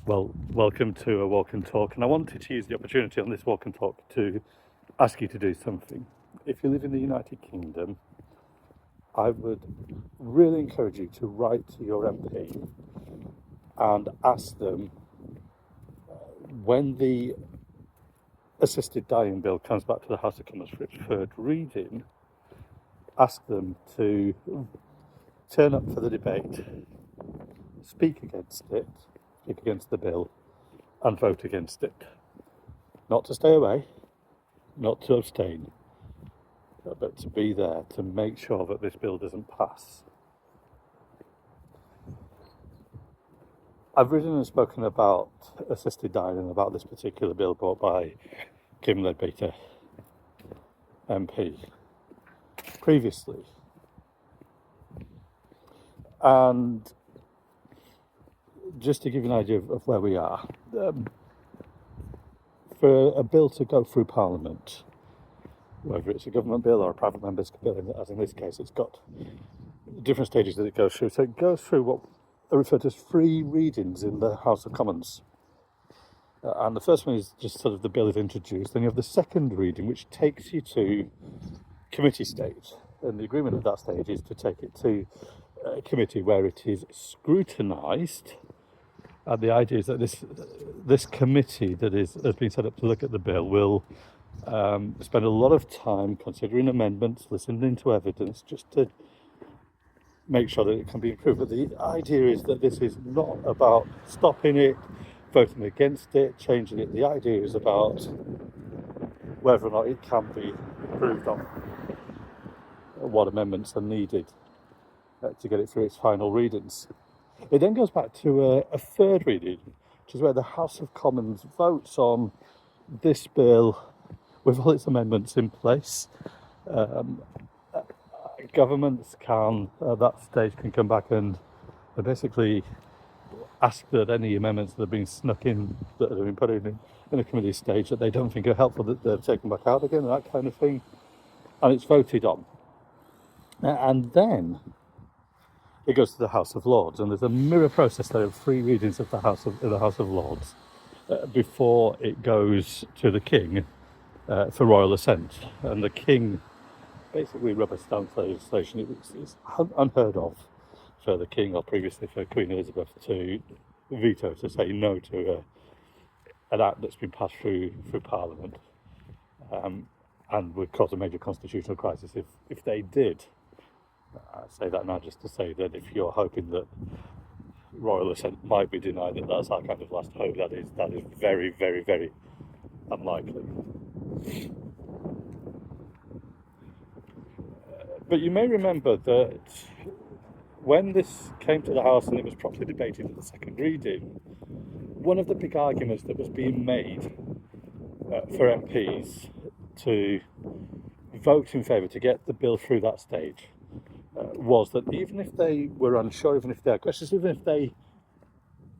Well, welcome to a walk and talk, and I wanted to use the opportunity on this walk and talk to ask you to do something. If you live in the United Kingdom, I would really encourage you to write to your MP and ask them when the assisted dying bill comes back to the House of Commons for its third reading, ask them to turn up for the debate, speak against it, speak against the bill, and vote against it. Not to stay away, not to abstain, but to be there to make sure that this bill doesn't pass. I've written and spoken about assisted dying and about this particular bill brought by Kim Leadbeater MP previously. And just to give you an idea of where we are, for a bill to go through Parliament, whether it's a government bill or a private member's bill, as in this case, it's got different stages that it goes through. So it goes through what are referred to as three readings in the House of Commons. And the first one is just sort of the bill is introduced. Then you have the second reading, which takes you to committee stage. And the agreement at that stage is to take it to a committee where it is scrutinised. And the idea is that this committee that has been set up to look at the bill will spend a lot of time considering amendments, listening to evidence, just to make sure that it can be improved. But the idea is that this is not about stopping it, voting against it, changing it. The idea is about whether or not it can be improved on, what amendments are needed to get it through its final readings. It then goes back to a third reading, which is where the House of Commons votes on this bill with all its amendments in place. Governments can, at that stage, can come back and basically ask that any amendments that have been snuck in, that have been put in a committee stage that they don't think are helpful, that they're taken back out again, that kind of thing. And it's voted on. And then it goes to the House of Lords, and there's a mirror process there of three readings of the House of Lords before it goes to the King for royal assent. And the King basically rubber stamps legislation. It's unheard of for the King or previously for Queen Elizabeth to veto, to say no to an act that's been passed through Parliament, and would cause a major constitutional crisis if they did. I say that now just to say that if you're hoping that royal assent might be denied, that's our kind of last hope. That is very, very, very unlikely. But you may remember that when this came to the House and it was properly debated at the second reading, one of the big arguments that was being made for MPs to vote in favour to get the bill through that stage was that even if they were unsure, even if they had questions, even if they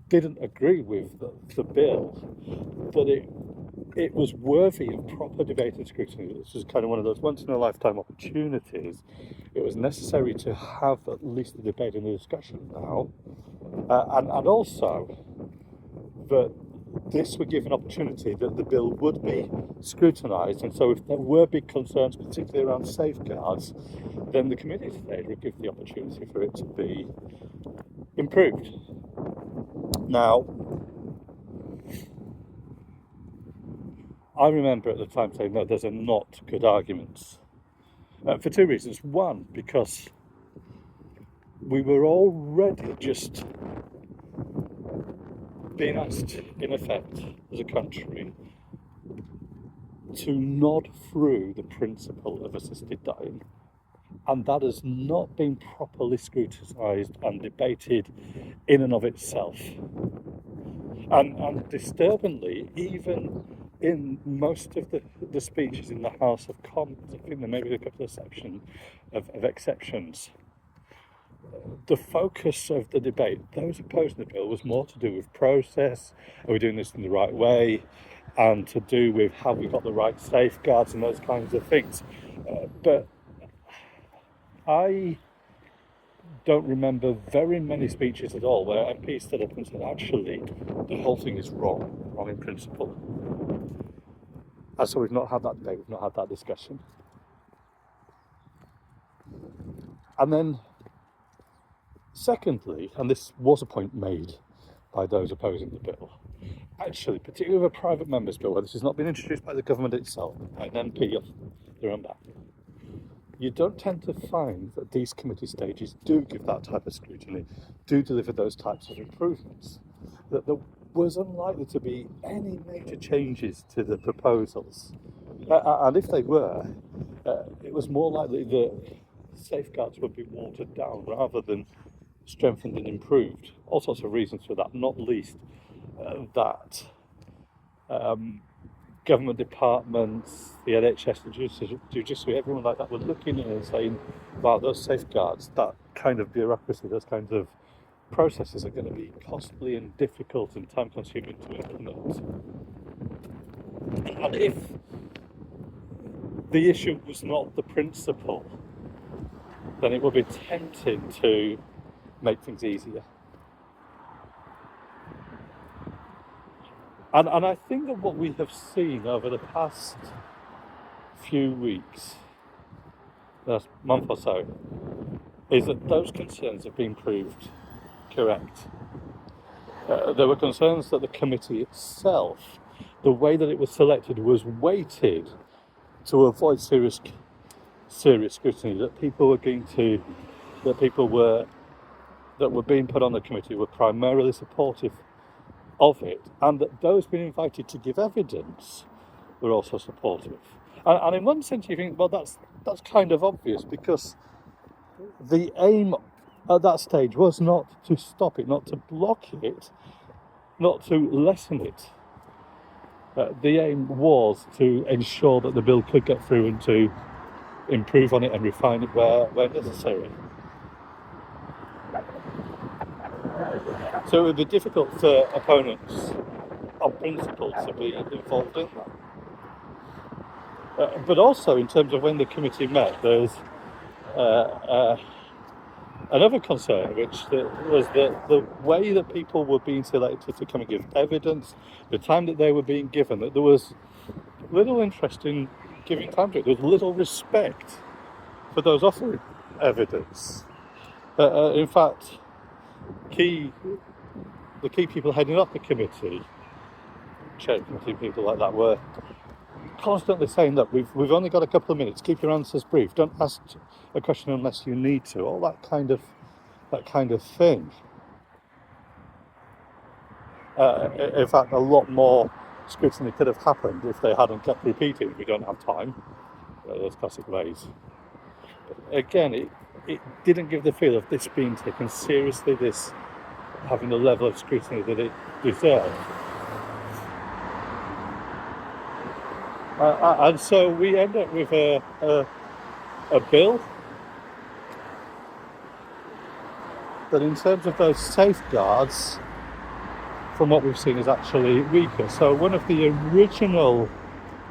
didn't agree with the bill, that it was worthy of proper debate and scrutiny. This was kind of one of those once-in-a-lifetime opportunities. It was necessary to have at least the debate and the discussion now, and also that this would give an opportunity that the bill would be scrutinised, and so if there were big concerns, particularly around safeguards, then the committee today would give the opportunity for it to be improved. Now, I remember at the time saying, no, those are not good arguments. For two reasons. One, because we were already just being asked, in effect, as a country, to nod through the principle of assisted dying. And that has not been properly scrutinised and debated in and of itself. And disturbingly, even in most of the speeches in the House of Commons, I think there may be a couple of exceptions, the focus of the debate, those opposing the bill, was more to do with process, are we doing this in the right way, and to do with have we got the right safeguards and those kinds of things. But I don't remember very many speeches at all where MPs stood up and said, actually, the whole thing is wrong in principle. And so we've not had that debate, we've not had that discussion. And then, secondly, and this was a point made by those opposing the bill, actually, particularly with a private member's bill, where this has not been introduced by the government itself, by an MP off their own back, you don't tend to find that these committee stages do give that type of scrutiny, do deliver those types of improvements. That there was unlikely to be any major changes to the proposals. And if they were, it was more likely that safeguards would be watered down rather than strengthened and improved. All sorts of reasons for that, not least that government departments, the NHS, the judiciary, everyone like that were looking in and saying, wow, those safeguards, that kind of bureaucracy, those kinds of processes are going to be costly and difficult and time consuming to implement. And if the issue was not the principle, then it would be tempting to make things easier. And I think that what we have seen over the past few weeks, last month or so, is that those concerns have been proved correct. There were concerns that the committee itself, the way that it was selected, was weighted to avoid serious scrutiny, that that were being put on the committee were primarily supportive of it, and that those being invited to give evidence were also supportive. And in one sense you think, well, that's kind of obvious, because the aim at that stage was not to stop it, not to block it, not to lessen it. The aim was to ensure that the bill could get through and to improve on it and refine it where necessary. So it would be difficult for opponents on principle to be involved in that. But also, in terms of when the committee met, there's another concern, which was that the way that people were being selected to come and give evidence, the time that they were being given, that there was little interest in giving time to it. There was little respect for those offering evidence. In fact, the key people heading up the committee, chair committee, people like that, were constantly saying that we've only got a couple of minutes, keep your answers brief, don't ask a question unless you need to, all that kind of thing. In fact, a lot more scrutiny could have happened if they hadn't kept repeating, we don't have time, those classic ways. But again, it didn't give the feel of this being taken seriously, this having the level of scrutiny that it deserved. And so we end up with a bill that, in terms of those safeguards, from what we've seen, is actually weaker. So one of the original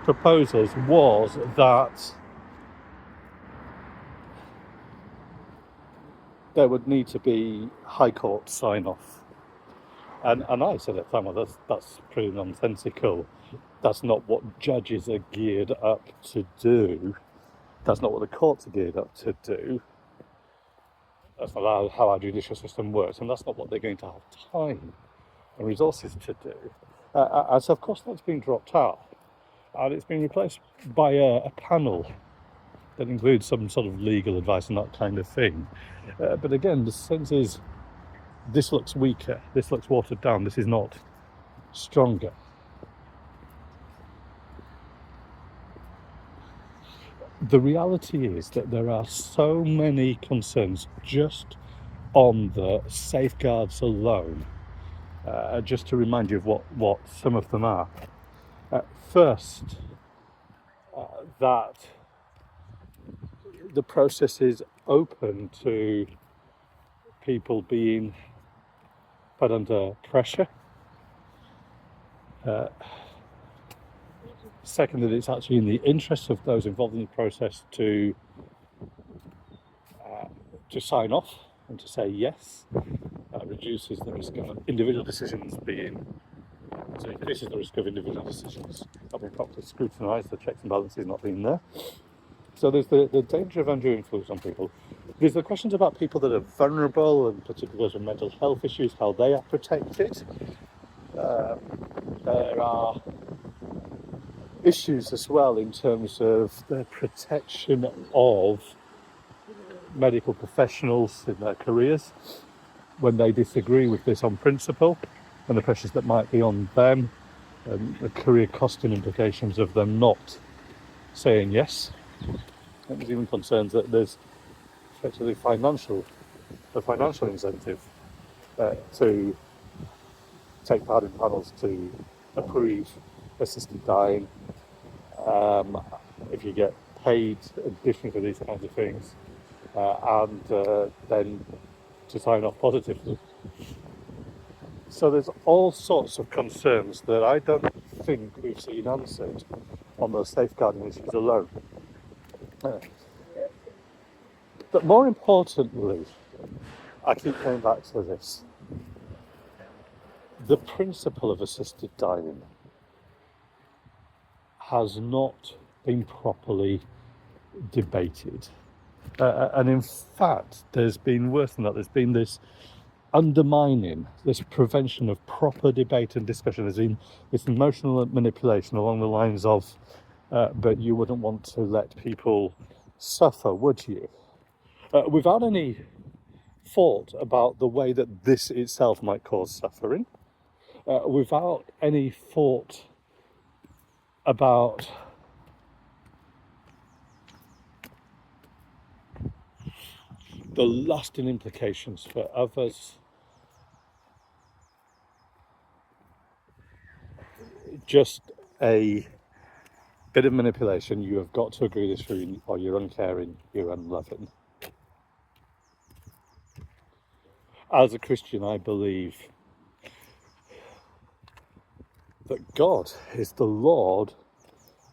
proposals was that there would need to be High Court sign-off. And I said at the time, well, that's pretty nonsensical. That's not what judges are geared up to do. That's not what the courts are geared up to do. That's not how our judicial system works, and that's not what they're going to have time and resources to do. And so, of course, that's been dropped out. And it's been replaced by a panel that includes some sort of legal advice and that kind of thing. But again, the sense is, this looks weaker, this looks watered down, this is not stronger. The reality is that there are so many concerns just on the safeguards alone. Just to remind you of what some of them are. First, that the process is open to people being put under pressure. Second, that it's actually in the interest of those involved in the process to sign off and to say yes. That reduces the risk of individual decisions so increases the risk of individual decisions not being properly scrutinised, the checks and balances not being there. So there's the danger of undue influence on people. There's the questions about people that are vulnerable, and particularly those with mental health issues, how they are protected. There are issues as well in terms of the protection of medical professionals in their careers when they disagree with this on principle, and the pressures that might be on them, and the career costing implications of them not saying yes. And there's even concerns that there's effectively a financial incentive to take part in panels to approve assisted dying. If you get paid additionally for these kinds of things, and then to sign off positively. So there's all sorts of concerns that I don't think we've seen answered on those safeguarding issues alone. But more importantly, I keep coming back to this. The principle of assisted dying has not been properly debated. And in fact, there's been worse than that. There's been this undermining, this prevention of proper debate and discussion. There's been this emotional manipulation along the lines of, but you wouldn't want to let people suffer, would you? Without any thought about the way that this itself might cause suffering, without any thought about the lasting implications for others. Just a bit of manipulation. You have got to agree this through, or you're uncaring, you're unloving. As a Christian, I believe that God is the Lord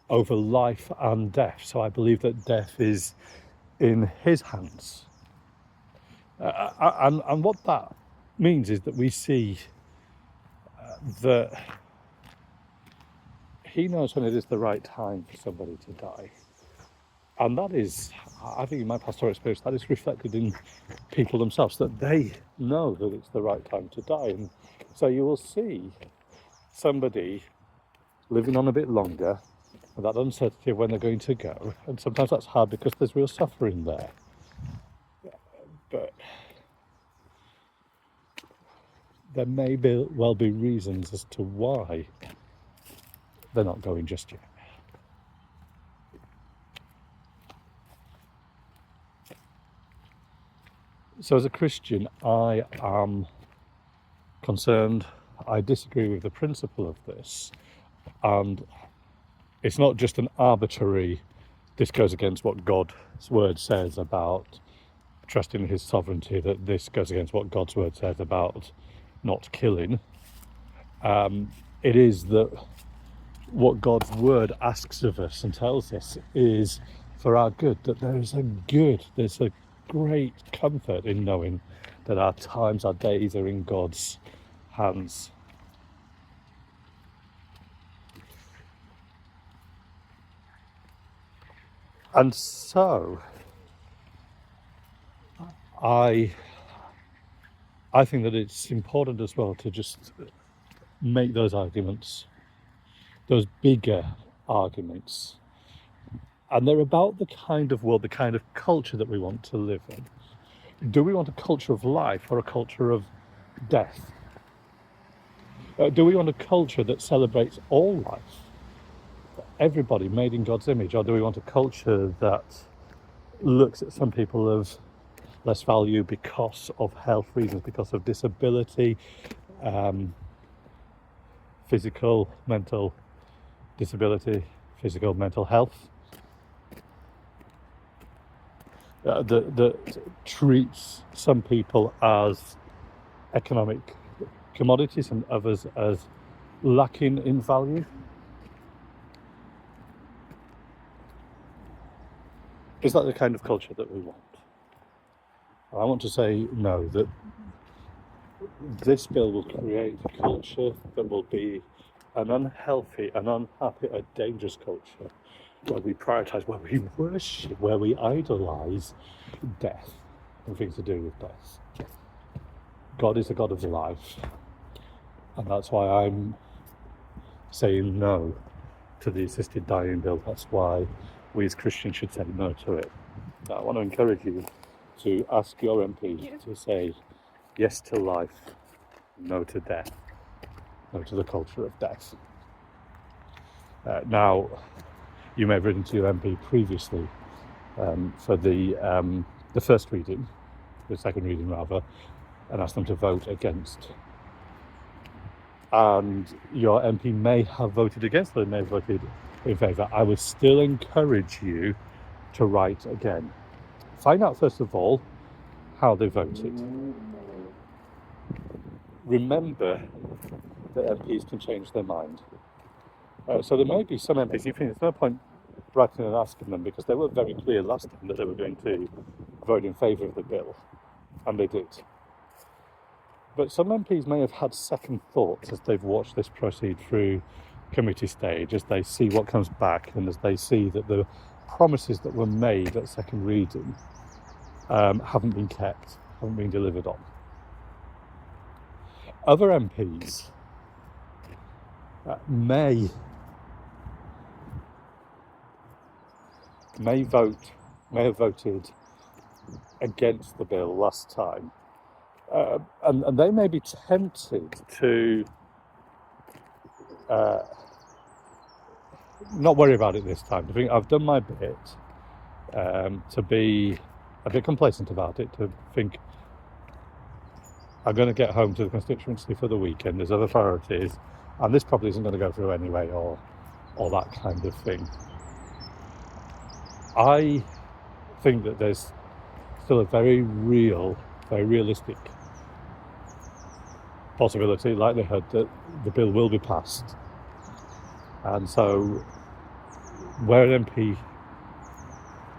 over life and death. So I believe that death is in his hands. And what that means is that we see that he knows when it is the right time for somebody to die. And that is, I think in my pastoral experience, that is reflected in people themselves, that they know that it's the right time to die. And so you will see somebody living on a bit longer, and that uncertainty of when they're going to go. And sometimes that's hard because there's real suffering there. But there may well be reasons as to why they're not going just yet. So as a Christian, I am concerned. I disagree with the principle of this. And it's not just an arbitrary, this goes against what God's word says about trusting his sovereignty, that this goes against what God's word says about not killing. It is that what God's word asks of us and tells us is for our good, that there's a great comfort in knowing that our times, our days are in God's hands. And so I think that it's important as well to just make those arguments, those bigger arguments. And they're about the kind of world, the kind of culture that we want to live in. Do we want a culture of life or a culture of death? Do we want a culture that celebrates all life, everybody made in God's image? Or do we want a culture that looks at some people of less value because of health reasons, because of disability, physical, mental disability, physical, mental health, that treats some people as economic commodities and others as lacking in value? Is that the kind of culture that we want? I want to say no, that this bill will create a culture that will be an unhealthy, an unhappy, a dangerous culture where we prioritise, where we worship, where we idolise death and things to do with death. God is the God of life, and that's why I'm saying no to the assisted dying bill. That's why we as Christians should say no to it. Now, I want to encourage you to ask your MP to say yes to life, no to death, no to the culture of death. Now, you may have written to your MP previously for the first reading, the second reading rather, and asked them to vote against. And your MP may have voted against, or they may have voted in favour. I would still encourage you to write again. Find out first of all how they voted. Remember that MPs can change their mind. So there may be some MPs, you think there's no point writing and asking them, because they were very clear last time that they were going to vote in favour of the bill, and they did. But some MPs may have had second thoughts as they've watched this proceed through committee stage, as they see what comes back and as they see that the promises that were made at second reading haven't been kept, haven't been delivered on. Other MPs may have voted against the bill last time, and they may be tempted to not worry about it this time. I think I've done my bit, to be a bit complacent about it, to think I'm going to get home to the constituency for the weekend, there's other priorities, and this probably isn't going to go through anyway, or that kind of thing. I think that there's still a very real, very realistic possibility, likelihood that the bill will be passed. And so where an MP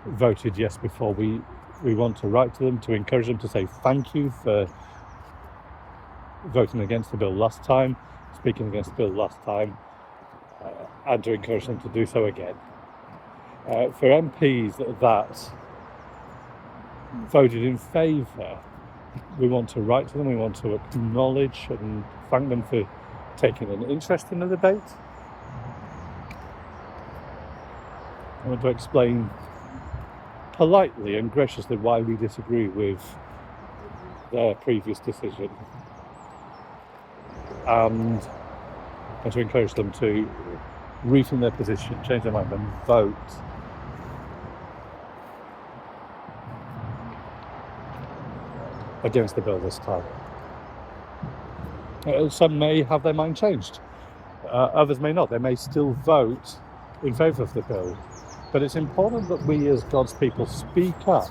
voted yes before, we want to write to them to encourage them to say thank you for voting against the bill last time, speaking against the bill last time, and to encourage them to do so again. For MPs that voted in favour, we want to write to them, we want to acknowledge and thank them for taking an interest in the debate. I want to explain politely and graciously why we disagree with their previous decision, and to encourage them to rethink their position, change their mind and vote against the bill this time. Some may have their mind changed, others may not. They may still vote in favour of the bill, but it's important that we as God's people speak up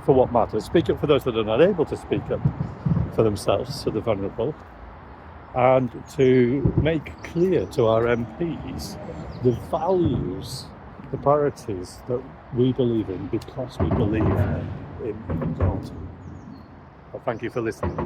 for what matters, speak up for those that are not able to speak up for themselves, to the vulnerable, and to make clear to our MPs the values, the priorities that we believe in, because we believe in God. Well, thank you for listening.